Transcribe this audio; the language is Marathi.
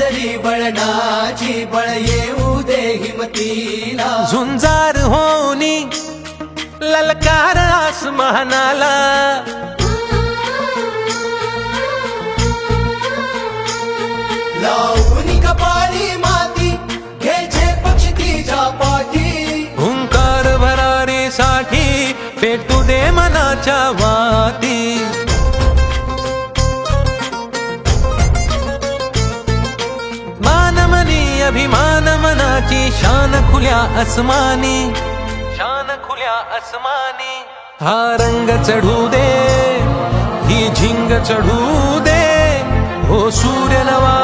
वादळी बळणाची बळ येऊ दे हिमतीला झुंजार होनी ललकार आसमानाला लावून कपाळी माती घ्यायचे पक्षी तिच्या पाठी हुंकार भरारीसाठी पेटू दे मनाच्या वाती मानमनी अभिमान मनाची शान खुल्या आसमानी शान खुल्या आसमानी हा रंग चढू दे ही झिंग चढू दे हो सूर्य नवा